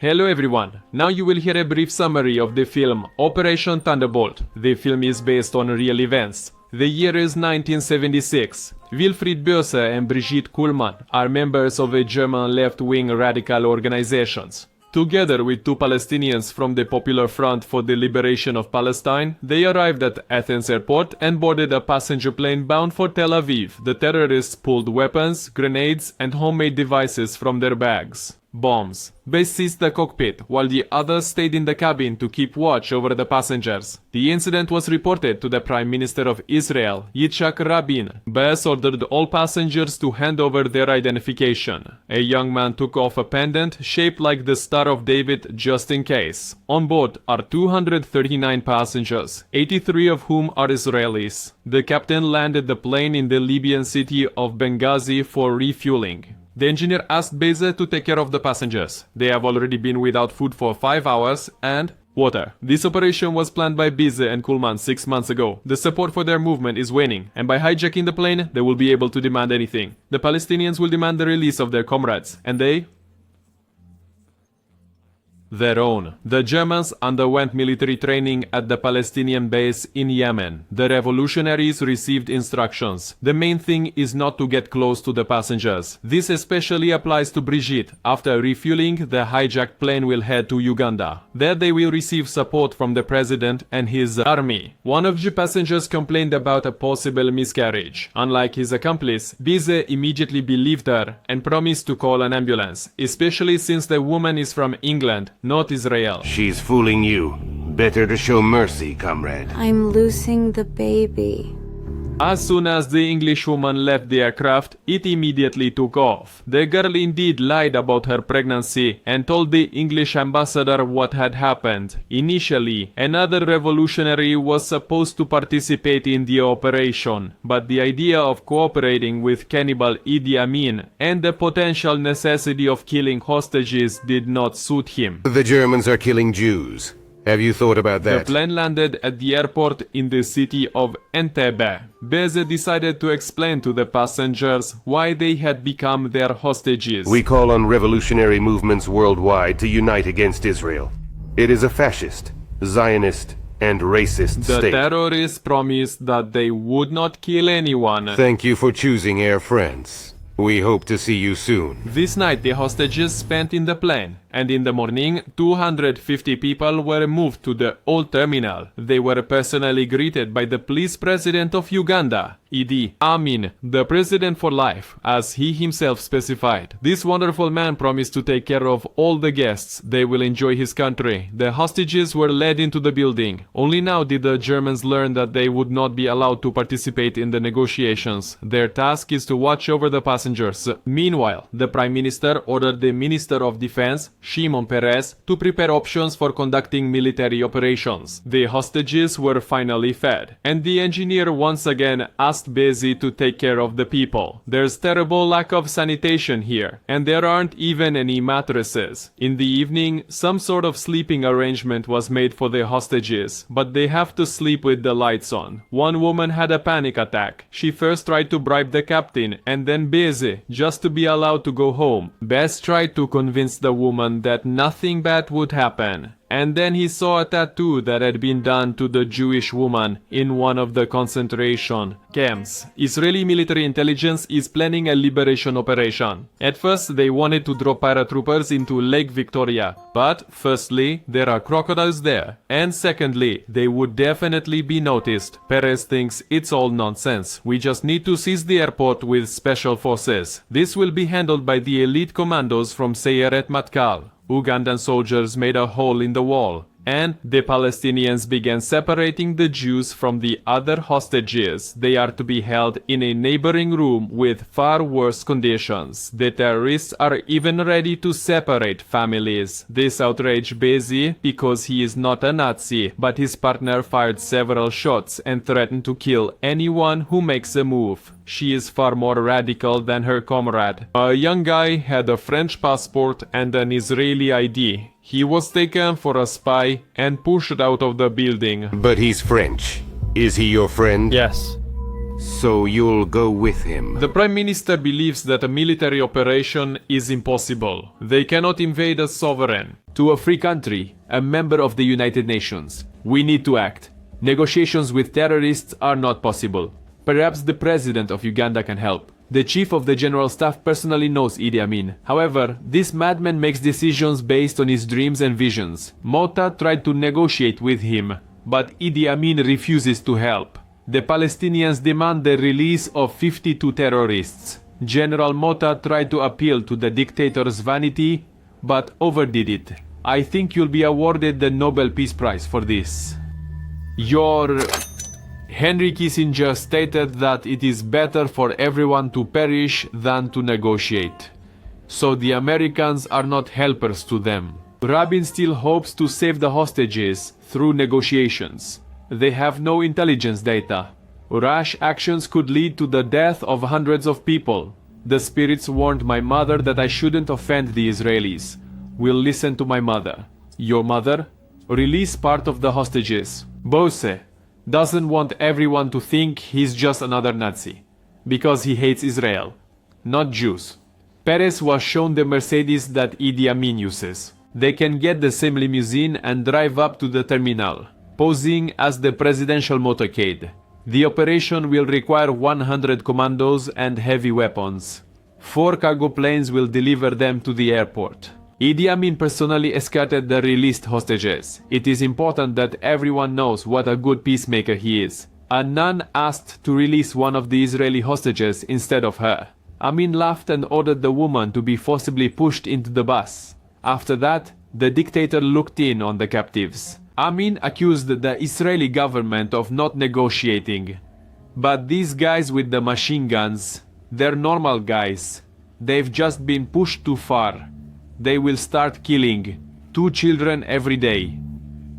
Hello everyone, now you will hear a brief summary of the film Operation Thunderbolt. The film is based on real events. The year is 1976. Wilfried Böze and Brigitte Kuhlmann are members of a German left-wing radical organizations. Together with two Palestinians from the Popular Front for the Liberation of Palestine, they arrived at Athens airport and boarded a passenger plane bound for Tel Aviv. The terrorists pulled weapons, grenades, and homemade devices from their bags. Bombs. They seized the cockpit, while the others stayed in the cabin to keep watch over the passengers. The incident was reported to the Prime Minister of Israel, Yitzhak Rabin. Böze ordered all passengers to hand over their identification. A young man took off a pendant shaped like the Star of David just in case. On board are 239 passengers, 83 of whom are Israelis. The captain landed the plane in the Libyan city of Benghazi for refueling. The engineer asked Böze to take care of the passengers. They have already been without food for 5 hours and water. This operation was planned by Böze and Kuhlmann 6 months ago. The support for their movement is waning, and by hijacking the plane, they will be able to demand anything. The Palestinians will demand the release of their comrades, and they their own. The Germans underwent military training at the Palestinian base in Yemen. The revolutionaries received instructions. The main thing is not to get close to the passengers. This especially applies to Brigitte. After refueling, the hijacked plane will head to Uganda. There they will receive support from the president and his army. One of the passengers complained about a possible miscarriage. Unlike his accomplice, Böze immediately believed her and promised to call an ambulance, especially since the woman is from England, not Israel. She's fooling you. Better to show mercy, comrade. I'm losing the baby. As soon as the Englishwoman left the aircraft, it immediately took off. The girl indeed lied about her pregnancy and told the English ambassador what had happened. Initially, another revolutionary was supposed to participate in the operation, but the idea of cooperating with cannibal Idi Amin and the potential necessity of killing hostages did not suit him. The Germans are killing Jews. Have you thought about that? The plane landed at the airport in the city of Entebbe. Böze decided to explain to the passengers why they had become their hostages. We call on revolutionary movements worldwide to unite against Israel. It is a fascist, Zionist, and racist The state. terrorists promised that they would not kill anyone. Thank you for choosing Air France. We hope to see you soon. This night the hostages spent in the plane, and in the morning 250 people were moved to the old terminal. They were personally greeted by the police president of Uganda, Idi Amin, the president for life, as he himself specified. This wonderful man promised to take care of all the guests. They will enjoy his country. The hostages were led into the building. Only now did the Germans learn that they would not be allowed to participate in the negotiations. Their task is to watch over the passengers. Meanwhile, the Prime Minister ordered the Minister of Defense, Shimon Peres, to prepare options for conducting military operations. The hostages were finally fed, and the engineer once again asked Böze to take care of the people. There's terrible lack of sanitation here, and there aren't even any mattresses. In the evening, some sort of sleeping arrangement was made for the hostages, but they have to sleep with the lights on. One woman had a panic attack. She first tried to bribe the captain, and then Böze, just to be allowed to go home. Böze tried to convince the woman that nothing bad would happen. And then he saw a tattoo that had been done to the Jewish woman in one of the concentration camps. Israeli military intelligence is planning a liberation operation. At first, they wanted to drop paratroopers into Lake Victoria. But, firstly, there are crocodiles there. And secondly, they would definitely be noticed. Perez thinks it's all nonsense. We just need to seize the airport with special forces. This will be handled by the elite commandos from Sayeret Matkal. Ugandan soldiers made a hole in the wall, and the Palestinians began separating the Jews from the other hostages. They are to be held in a neighboring room with far worse conditions. The terrorists are even ready to separate families. This outraged Böze because he is not a Nazi, but his partner fired several shots and threatened to kill anyone who makes a move. She is far more radical than her comrade. A young guy had a French passport and an Israeli ID. He was taken for a spy and pushed out of the building. But he's French. Is he your friend? Yes. So you'll go with him. The Prime Minister believes that a military operation is impossible. They cannot invade a sovereign. To a free country, a member of the United Nations. We need to act. Negotiations with terrorists are not possible. Perhaps the president of Uganda can help. The chief of the general staff personally knows Idi Amin. However, this madman makes decisions based on his dreams and visions. Mota tried to negotiate with him, but Idi Amin refuses to help. The Palestinians demand the release of 52 terrorists. General Mota tried to appeal to the dictator's vanity, but overdid it. I think you'll be awarded the Nobel Peace Prize for this. Henry Kissinger stated that it is better for everyone to perish than to negotiate. So the Americans are not helpers to them. Rabin still hopes to save the hostages through negotiations. They have no intelligence data. Rash actions could lead to the death of hundreds of people. The spirits warned my mother that I shouldn't offend the Israelis. We'll listen to my mother. Your mother? Release part of the hostages. Böze doesn't want everyone to think he's just another Nazi, because he hates Israel, not Jews. Perez was shown the Mercedes that Idi Amin uses. They can get the same limousine and drive up to the terminal, posing as the presidential motorcade. The operation will require 100 commandos and heavy weapons. 4 cargo planes will deliver them to the airport. Idi Amin personally escorted the released hostages. It is important that everyone knows what a good peacemaker he is. A nun asked to release one of the Israeli hostages instead of her. Amin laughed and ordered the woman to be forcibly pushed into the bus. After that, the dictator looked in on the captives. Amin accused the Israeli government of not negotiating. But these guys with the machine guns, they're normal guys. They've just been pushed too far. They will start killing 2 children every day.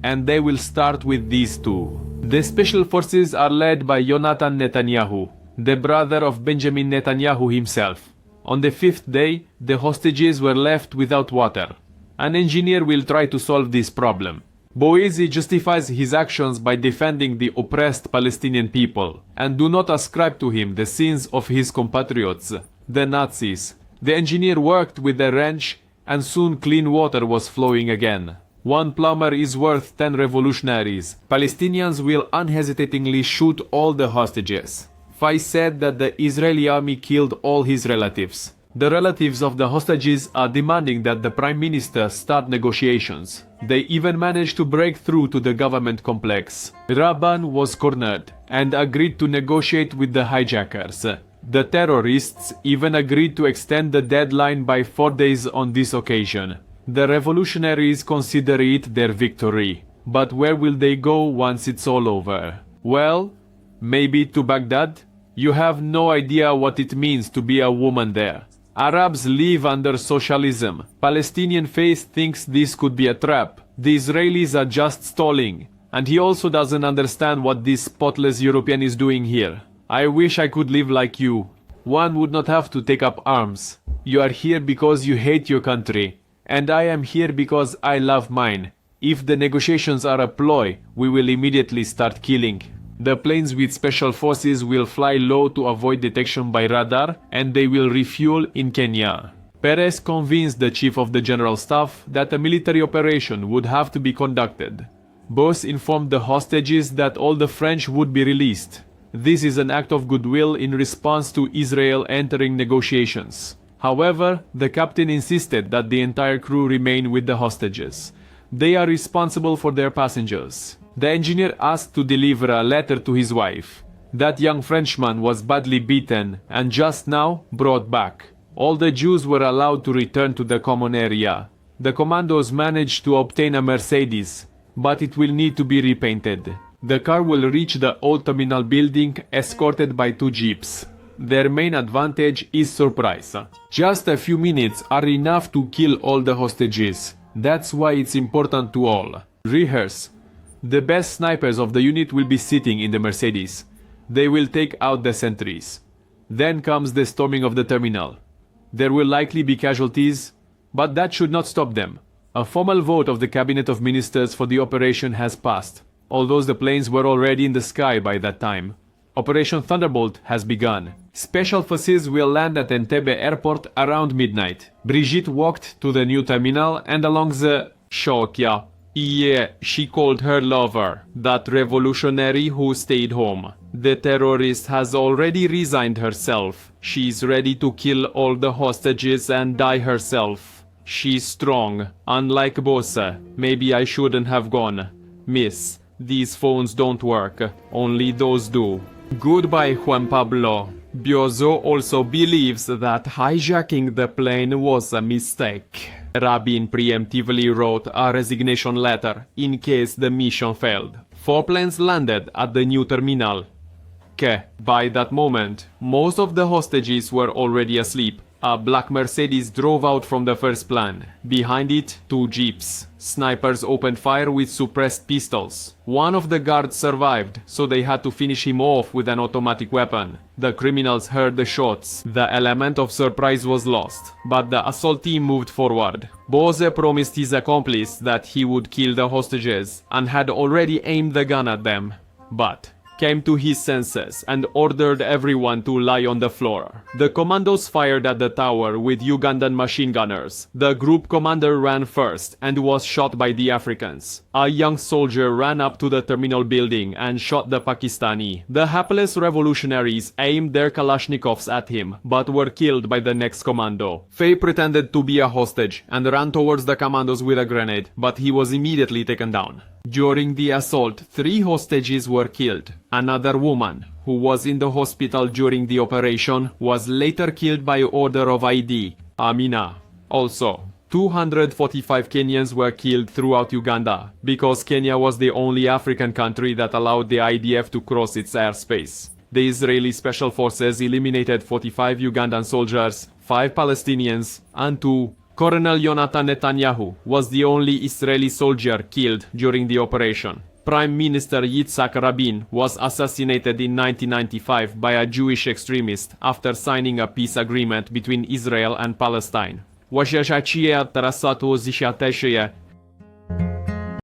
And they will start with these 2. The special forces are led by Yonatan Netanyahu, the brother of Benjamin Netanyahu himself. On the 5th day, the hostages were left without water. An engineer will try to solve this problem. Böze justifies his actions by defending the oppressed Palestinian people, and do not ascribe to him the sins of his compatriots, the Nazis. The engineer worked with a wrench, and soon clean water was flowing again. 1 plumber is worth 10 revolutionaries. Palestinians will unhesitatingly shoot all the hostages. Fay said that the Israeli army killed all his relatives. The relatives of the hostages are demanding that the prime minister start negotiations. They even managed to break through to the government complex. Rabin was cornered and agreed to negotiate with the hijackers. The terrorists even agreed to extend the deadline by 4 days on this occasion. The revolutionaries consider it their victory. But where will they go once it's all over? Well, maybe to Baghdad? You have no idea what it means to be a woman there. Arabs live under socialism. Palestinian faith thinks this could be a trap. The Israelis are just stalling. And he also doesn't understand what this spotless European is doing here. I wish I could live like you. One would not have to take up arms. You are here because you hate your country. And I am here because I love mine. If the negotiations are a ploy, we will immediately start killing. The planes with special forces will fly low to avoid detection by radar, and they will refuel in Kenya. Perez convinced the chief of the general staff that a military operation would have to be conducted. Böze informed the hostages that all the French would be released. This is an act of goodwill in response to Israel entering negotiations. However, the captain insisted that the entire crew remain with the hostages. They are responsible for their passengers. The engineer asked to deliver a letter to his wife. That young Frenchman was badly beaten and just now brought back. All the Jews were allowed to return to the common area. The commandos managed to obtain a Mercedes, but it will need to be repainted. The car will reach the old terminal building escorted by 2 jeeps. Their main advantage is surprise. Just a few minutes are enough to kill all the hostages. That's why it's important to all. Rehearse. The best snipers of the unit will be sitting in the Mercedes. They will take out the sentries. Then comes the storming of the terminal. There will likely be casualties, but that should not stop them. A formal vote of the Cabinet of Ministers for the operation has passed, although the planes were already in the sky by that time. Operation Thunderbolt has begun. Special forces will land at Entebbe airport around midnight. Brigitte walked to the new terminal and along the Shokia. Yeah, she called her lover, that revolutionary who stayed home. The terrorist has already resigned herself. She's ready to kill all the hostages and die herself. She's strong, unlike Böze. Maybe I shouldn't have gone. Miss, these phones don't work. Only those do. Goodbye, Juan Pablo. Böze also believes that hijacking the plane was a mistake. Rabin preemptively wrote a resignation letter in case the mission failed. 4 planes landed at the new terminal. By that moment, most of the hostages were already asleep. A black Mercedes drove out from the first plane. Behind it, 2 jeeps. Snipers opened fire with suppressed pistols. One of the guards survived, so they had to finish him off with an automatic weapon. The criminals heard the shots. The element of surprise was lost, but the assault team moved forward. Böze promised his accomplice that he would kill the hostages, and had already aimed the gun at them. But came to his senses and ordered everyone to lie on the floor. The commandos fired at the tower with Ugandan machine gunners. The group commander ran first and was shot by the Africans. A young soldier ran up to the terminal building and shot the Pakistani. The hapless revolutionaries aimed their Kalashnikovs at him, but were killed by the next commando. Faye pretended to be a hostage and ran towards the commandos with a grenade, but he was immediately taken down. During the assault, 3 hostages were killed. Another woman, who was in the hospital during the operation, was later killed by order of ID, Amina. Also, 245 Kenyans were killed throughout Uganda, because Kenya was the only African country that allowed the IDF to cross its airspace. The Israeli Special Forces eliminated 45 Ugandan soldiers, 5 Palestinians, and 2 Colonel Yonatan Netanyahu was the only Israeli soldier killed during the operation. Prime Minister Yitzhak Rabin was assassinated in 1995 by a Jewish extremist after signing a peace agreement between Israel and Palestine. Washachachiya Tarasatu Zishateshia